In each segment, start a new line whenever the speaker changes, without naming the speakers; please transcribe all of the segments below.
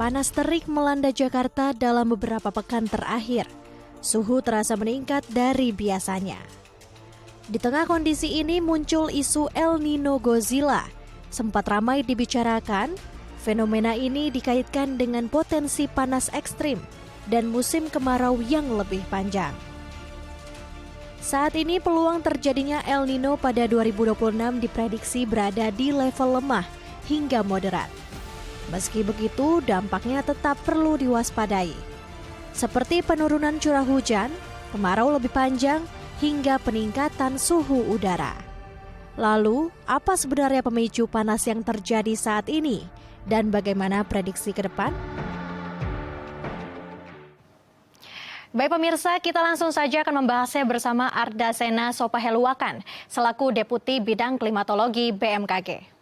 panas terik melanda Jakarta dalam beberapa pekan terakhir. Suhu terasa meningkat dari biasanya. Di tengah kondisi ini muncul isu El Nino Godzilla. Sempat ramai dibicarakan, fenomena ini dikaitkan dengan potensi panas ekstrim dan musim kemarau yang lebih panjang. Saat ini peluang terjadinya El Nino pada 2026 diprediksi berada di level lemah hingga moderat. Meski begitu, dampaknya tetap perlu diwaspadai. Seperti penurunan curah hujan, kemarau lebih panjang, hingga peningkatan suhu udara. Lalu, apa sebenarnya pemicu panas yang terjadi saat ini? Dan bagaimana prediksi ke depan? Baik pemirsa, kita langsung saja akan membahasnya bersama Ardasena Sopaheluwakan, selaku Deputi Bidang Klimatologi BMKG.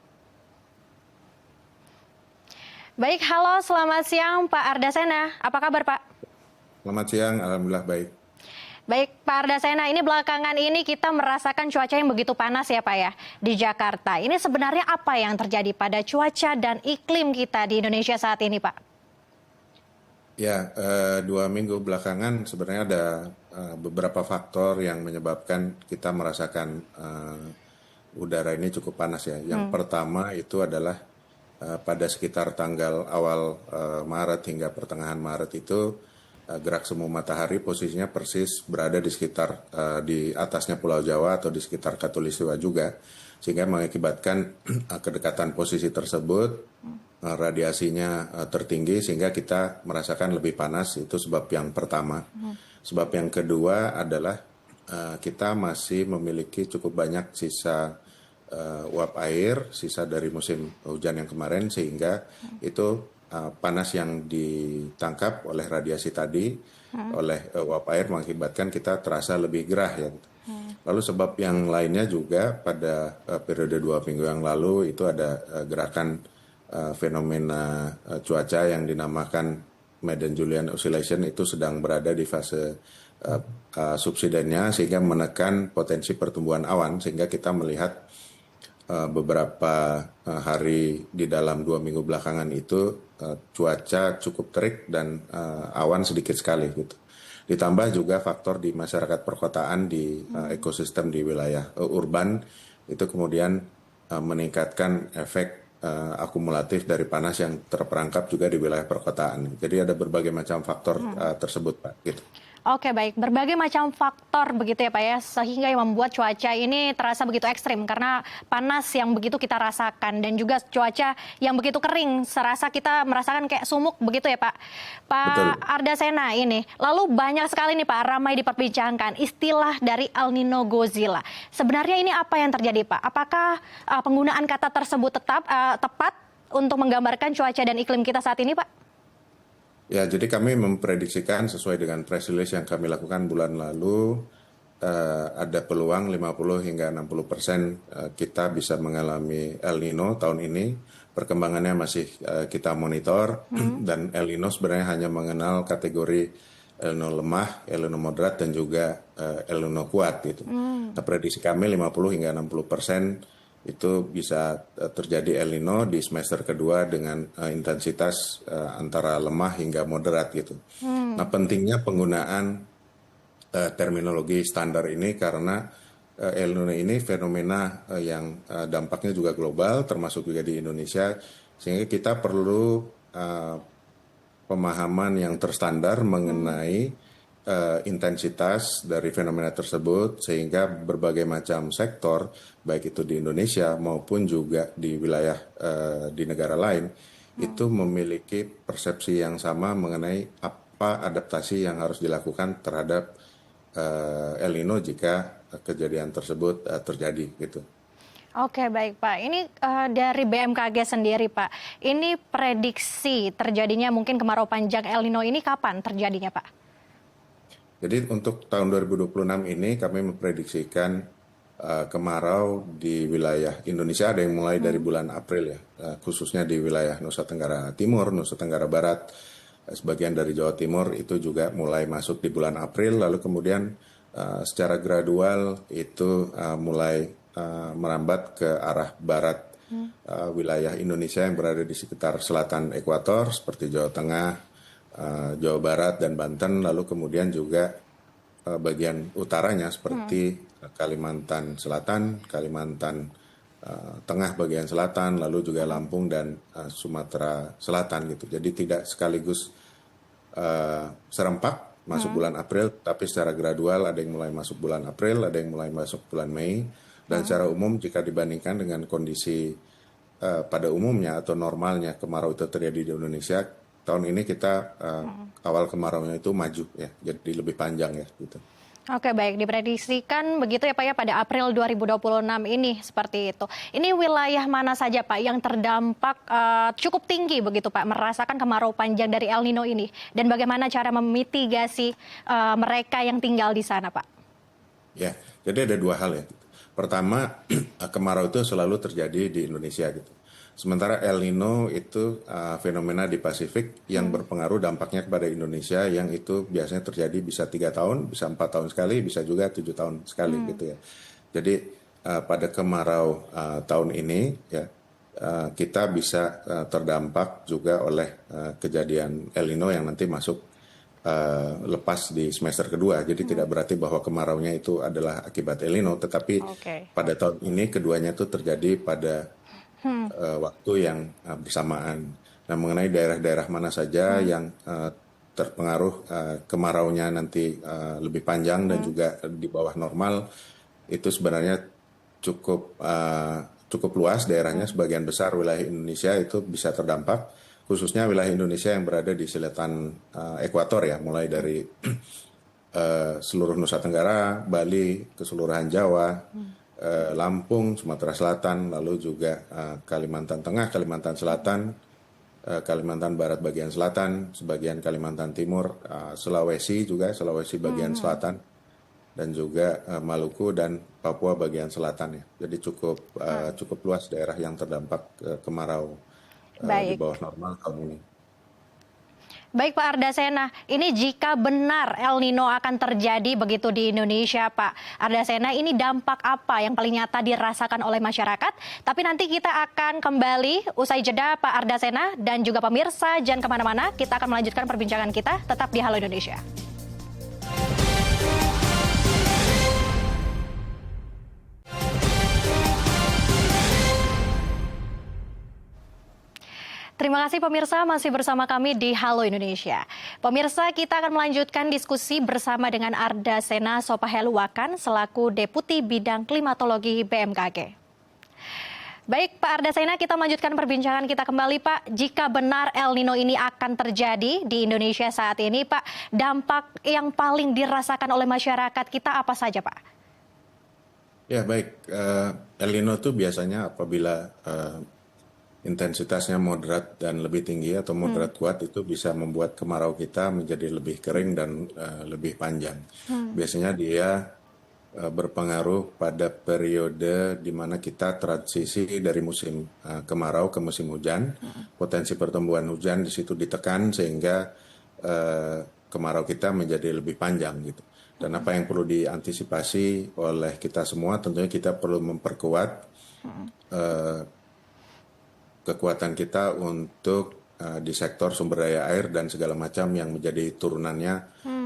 Baik, halo, selamat siang Pak Ardasena. Apa kabar Pak?
Selamat siang, alhamdulillah baik.
Baik Pak Ardasena, ini belakangan ini kita merasakan cuaca yang begitu panas ya Pak ya di Jakarta. Ini sebenarnya apa yang terjadi pada cuaca dan iklim kita di Indonesia saat ini Pak?
Ya, 2 minggu belakangan sebenarnya ada beberapa faktor yang menyebabkan kita merasakan udara ini cukup panas ya. Yang pertama itu adalah pada sekitar tanggal awal Maret hingga pertengahan Maret itu gerak semu matahari posisinya persis berada di sekitar di atasnya Pulau Jawa atau di sekitar Katulistiwa juga, sehingga mengakibatkan kedekatan posisi tersebut radiasinya tertinggi sehingga kita merasakan lebih panas. Itu sebab yang pertama. Sebab yang kedua adalah kita masih memiliki cukup banyak sisa uap air, sisa dari musim hujan yang kemarin, sehingga itu panas yang ditangkap oleh radiasi tadi oleh uap air mengakibatkan kita terasa lebih gerah ya. Lalu sebab yang lainnya juga pada periode 2 minggu yang lalu itu ada gerakan fenomena cuaca yang dinamakan Madden-Julian Oscillation itu sedang berada di fase subsidennya sehingga menekan potensi pertumbuhan awan, sehingga kita melihat beberapa hari di dalam 2 minggu belakangan itu cuaca cukup terik dan awan sedikit sekali gitu. Ditambah juga faktor di masyarakat perkotaan di ekosistem di wilayah urban itu kemudian meningkatkan efek akumulatif dari panas yang terperangkap juga di wilayah perkotaan. Jadi ada berbagai macam faktor tersebut Pak. Gitu.
Oke baik, berbagai macam faktor begitu ya Pak ya, sehingga yang membuat cuaca ini terasa begitu ekstrim karena panas yang begitu kita rasakan dan juga cuaca yang begitu kering, serasa kita merasakan kayak sumuk begitu ya Pak. Pak Ardasena ini, lalu banyak sekali nih Pak, ramai diperbincangkan istilah dari El Nino Godzilla. Sebenarnya ini apa yang terjadi Pak? Apakah penggunaan kata tersebut tepat untuk menggambarkan cuaca dan iklim kita saat ini Pak?
Ya, jadi kami memprediksikan sesuai dengan press release yang kami lakukan bulan lalu, ada peluang 50 hingga 60% kita bisa mengalami El Nino tahun ini. Perkembangannya masih kita monitor, dan El Nino sebenarnya hanya mengenal kategori El Nino lemah, El Nino moderat, dan juga El Nino kuat gitu. Nah, prediksi kami 50 hingga 60% itu bisa terjadi El Nino di semester kedua dengan intensitas antara lemah hingga moderat gitu. Nah, pentingnya penggunaan terminologi standar ini karena El Nino ini fenomena yang dampaknya juga global, termasuk juga di Indonesia, sehingga kita perlu pemahaman yang terstandar mengenai intensitas dari fenomena tersebut, sehingga berbagai macam sektor baik itu di Indonesia maupun juga di wilayah di negara lain itu memiliki persepsi yang sama mengenai apa adaptasi yang harus dilakukan terhadap El Nino jika kejadian tersebut terjadi gitu.
Oke baik Pak, ini dari BMKG sendiri Pak, ini prediksi terjadinya mungkin kemarau panjang El Nino ini kapan terjadinya Pak?
Jadi untuk tahun 2026 ini kami memprediksikan kemarau di wilayah Indonesia ada yang mulai dari bulan April ya, khususnya di wilayah Nusa Tenggara Timur, Nusa Tenggara Barat, sebagian dari Jawa Timur itu juga mulai masuk di bulan April, lalu kemudian secara gradual itu mulai merambat ke arah barat wilayah Indonesia yang berada di sekitar selatan ekuator seperti Jawa Tengah, Jawa Barat dan Banten, lalu kemudian juga bagian utaranya seperti Kalimantan Selatan, Kalimantan Tengah bagian selatan, lalu juga Lampung dan Sumatera Selatan gitu. Jadi tidak sekaligus serempak masuk bulan April, tapi secara gradual, ada yang mulai masuk bulan April, ada yang mulai masuk bulan Mei, dan secara umum jika dibandingkan dengan kondisi pada umumnya atau normalnya kemarau itu terjadi di Indonesia, tahun ini kita awal kemaraunya itu maju ya, jadi lebih panjang ya gitu.
Oke, baik, diprediksikan begitu ya Pak ya pada April 2026 ini seperti itu. Ini wilayah mana saja Pak yang terdampak cukup tinggi begitu Pak merasakan kemarau panjang dari El Nino ini, dan bagaimana cara memitigasi mereka yang tinggal di sana Pak?
Ya, jadi ada dua hal ya. Pertama, kemarau itu selalu terjadi di Indonesia gitu. Sementara El Nino itu fenomena di Pasifik yang berpengaruh dampaknya kepada Indonesia, yang itu biasanya terjadi bisa 3 tahun, bisa 4 tahun sekali, bisa juga 7 tahun sekali gitu ya. Jadi pada kemarau tahun ini ya kita bisa terdampak juga oleh kejadian El Nino yang nanti masuk lepas di semester kedua. Jadi tidak berarti bahwa kemaraunya itu adalah akibat El Nino, tetapi pada tahun ini keduanya itu terjadi pada waktu yang bersamaan. Nah, mengenai daerah-daerah mana saja yang terpengaruh kemaraunya nanti lebih panjang dan juga di bawah normal, itu sebenarnya cukup luas daerahnya. Sebagian besar wilayah Indonesia itu bisa terdampak, khususnya wilayah Indonesia yang berada di selatan ekuator ya, mulai dari seluruh Nusa Tenggara, Bali, keseluruhan Jawa, Lampung, Sumatera Selatan, lalu juga Kalimantan Tengah, Kalimantan Selatan, Kalimantan Barat bagian selatan, sebagian Kalimantan Timur, Sulawesi juga, Sulawesi bagian selatan, dan juga Maluku dan Papua bagian selatan ya. Jadi cukup luas daerah yang terdampak kemarau di bawah normal tahun ini.
Baik Pak Ardasena, ini jika benar El Nino akan terjadi begitu di Indonesia Pak Ardasena, ini dampak apa yang paling nyata dirasakan oleh masyarakat? Tapi nanti kita akan kembali usai jeda Pak Ardasena, dan juga pemirsa jangan kemana-mana, kita akan melanjutkan perbincangan kita tetap di Halo Indonesia. Terima kasih pemirsa, masih bersama kami di Halo Indonesia. Pemirsa, kita akan melanjutkan diskusi bersama dengan Ardasena Sopaheluwakan selaku Deputi Bidang Klimatologi BMKG. Baik Pak Ardasena, kita melanjutkan perbincangan kita kembali Pak. Jika benar El Nino ini akan terjadi di Indonesia saat ini Pak, dampak yang paling dirasakan oleh masyarakat kita apa saja Pak?
Ya baik, El Nino itu biasanya apabila intensitasnya moderat dan lebih tinggi atau moderat kuat, itu bisa membuat kemarau kita menjadi lebih kering dan lebih panjang. Biasanya dia berpengaruh pada periode di mana kita transisi dari musim kemarau ke musim hujan. Potensi pertumbuhan hujan di situ ditekan sehingga kemarau kita menjadi lebih panjang gitu. Dan apa yang perlu diantisipasi oleh kita semua, tentunya kita perlu memperkuat kekuatan kita untuk di sektor sumber daya air dan segala macam yang menjadi turunannya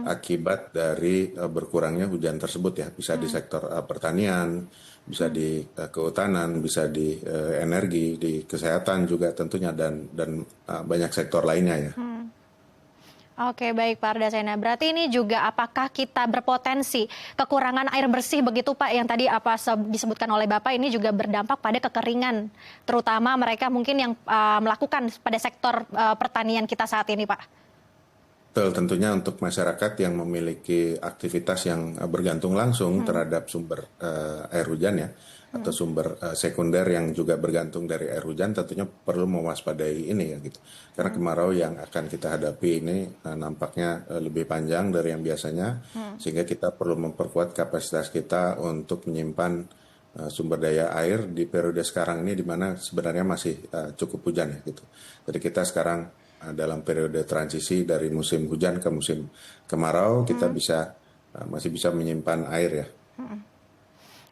akibat dari berkurangnya hujan tersebut ya. Bisa di sektor pertanian, bisa di kehutanan, bisa di energi, di kesehatan juga tentunya, dan banyak sektor lainnya ya.
Oke, baik Pak Ardasena. Berarti ini juga apakah kita berpotensi kekurangan air bersih begitu Pak, yang tadi apa disebutkan oleh Bapak, ini juga berdampak pada kekeringan, terutama mereka mungkin yang melakukan pada sektor pertanian kita saat ini Pak?
Betul, tentunya untuk masyarakat yang memiliki aktivitas yang bergantung langsung terhadap sumber air hujan ya, atau sumber sekunder yang juga bergantung dari air hujan, tentunya perlu mewaspadai ini ya gitu. Karena kemarau yang akan kita hadapi ini nampaknya lebih panjang dari yang biasanya, sehingga kita perlu memperkuat kapasitas kita untuk menyimpan sumber daya air di periode sekarang ini, di mana sebenarnya masih cukup hujan ya gitu. Jadi kita sekarang dalam periode transisi dari musim hujan ke musim kemarau, kita masih bisa menyimpan air ya.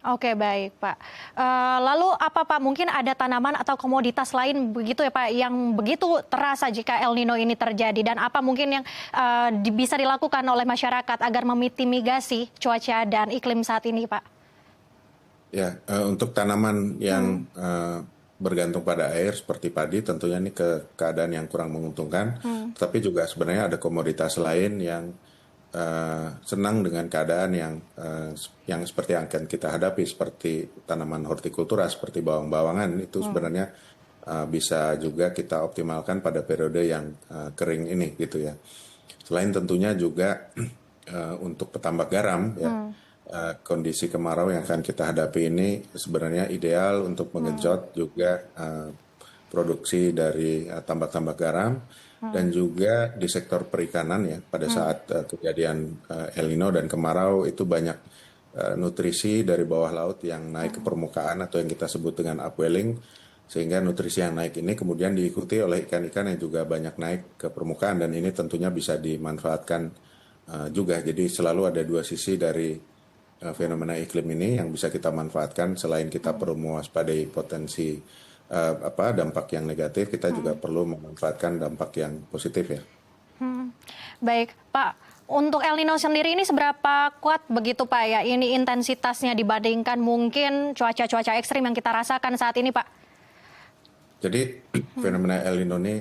Oke, baik Pak. Lalu apa Pak, mungkin ada tanaman atau komoditas lain begitu ya Pak yang begitu terasa jika El Nino ini terjadi, dan apa mungkin yang bisa dilakukan oleh masyarakat agar memitigasi cuaca dan iklim saat ini Pak?
Ya, untuk tanaman yang bergantung pada air seperti padi, tentunya ini keadaan yang kurang menguntungkan. Tapi juga sebenarnya ada komoditas lain yang senang dengan keadaan yang seperti yang akan kita hadapi, seperti tanaman hortikultura seperti bawang-bawangan itu sebenarnya bisa juga kita optimalkan pada periode yang kering ini gitu ya. Selain tentunya juga untuk petambak garam ya, kondisi kemarau yang akan kita hadapi ini sebenarnya ideal untuk mengenjot juga produksi dari tambak-tambak garam. Dan juga di sektor perikanan ya, pada saat kejadian El Nino dan kemarau itu banyak nutrisi dari bawah laut yang naik ke permukaan atau yang kita sebut dengan upwelling, sehingga nutrisi yang naik ini kemudian diikuti oleh ikan-ikan yang juga banyak naik ke permukaan, dan ini tentunya bisa dimanfaatkan juga. Jadi selalu ada dua sisi dari fenomena iklim ini yang bisa kita manfaatkan. Selain kita perlu mewaspadai potensi dampak yang negatif, kita juga perlu memanfaatkan dampak yang positif ya.
Baik Pak, untuk El Nino sendiri ini seberapa kuat begitu Pak ya ini intensitasnya dibandingkan mungkin cuaca-cuaca ekstrim yang kita rasakan saat ini Pak?
Jadi fenomena El Nino ini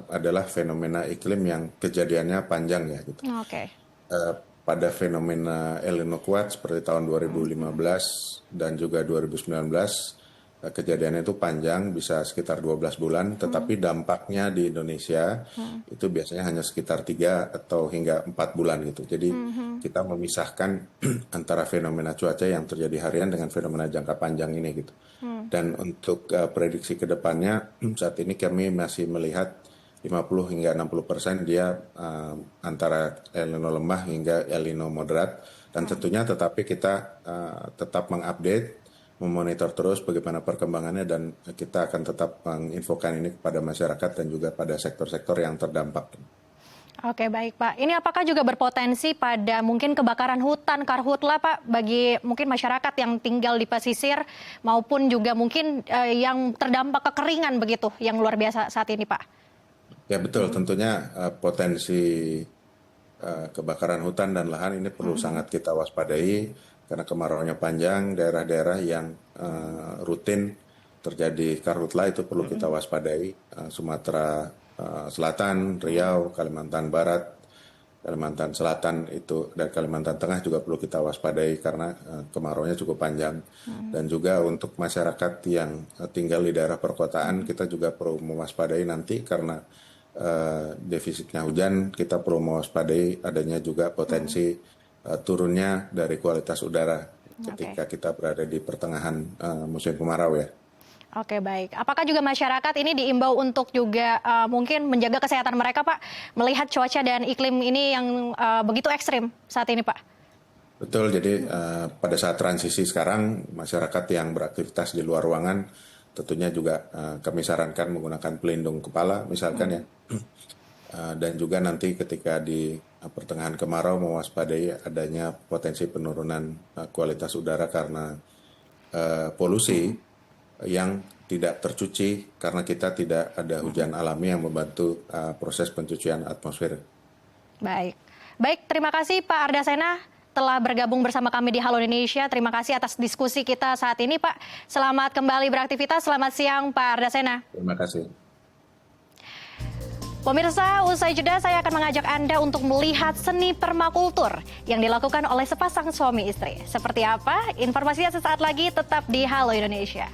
adalah fenomena iklim yang kejadiannya panjang ya gitu. Pada fenomena El Nino kuat seperti tahun 2015 dan juga 2019, kejadiannya itu panjang, bisa sekitar 12 bulan, tetapi dampaknya di Indonesia itu biasanya hanya sekitar 3 atau hingga 4 bulan gitu. Jadi kita memisahkan antara fenomena cuaca yang terjadi harian dengan fenomena jangka panjang ini gitu. Dan untuk prediksi ke depannya, saat ini kami masih melihat 50 hingga 60% dia antara El Nino lemah hingga El Nino moderat. Dan tentunya tetapi kita tetap mengupdate, memonitor terus bagaimana perkembangannya, dan kita akan tetap menginfokan ini kepada masyarakat dan juga pada sektor-sektor yang terdampak.
Oke baik Pak, ini apakah juga berpotensi pada mungkin kebakaran hutan, karhutla Pak, bagi mungkin masyarakat yang tinggal di pesisir maupun juga mungkin yang terdampak kekeringan begitu yang luar biasa saat ini Pak?
Ya betul, tentunya potensi kebakaran hutan dan lahan ini perlu sangat kita waspadai. Karena kemarauannya panjang, daerah-daerah yang rutin terjadi karhutla itu perlu kita waspadai. Sumatera Selatan, Riau, Kalimantan Barat, Kalimantan Selatan itu, dan Kalimantan Tengah juga perlu kita waspadai karena kemarauannya cukup panjang. Dan juga untuk masyarakat yang tinggal di daerah perkotaan, kita juga perlu mewaspadai nanti karena defisitnya hujan, kita perlu mewaspadai adanya juga potensi turunnya dari kualitas udara ketika kita berada di pertengahan musim kemarau ya.
Oke baik. Apakah juga masyarakat ini diimbau untuk juga mungkin menjaga kesehatan mereka Pak, melihat cuaca dan iklim ini yang begitu ekstrim saat ini Pak?
Betul, jadi pada saat transisi sekarang masyarakat yang beraktivitas di luar ruangan tentunya juga kami sarankan menggunakan pelindung kepala misalkan ya. Dan juga nanti ketika di pertengahan kemarau mewaspadai adanya potensi penurunan kualitas udara karena polusi yang tidak tercuci karena kita tidak ada hujan alami yang membantu proses pencucian atmosfer.
Baik, terima kasih Pak Ardasena telah bergabung bersama kami di Halo Indonesia. Terima kasih atas diskusi kita saat ini Pak. Selamat kembali beraktivitas, selamat siang Pak Ardasena.
Terima kasih.
Pemirsa, usai jeda saya akan mengajak Anda untuk melihat seni permakultur yang dilakukan oleh sepasang suami istri. Seperti apa? Informasinya sesaat lagi, tetap di Halo Indonesia.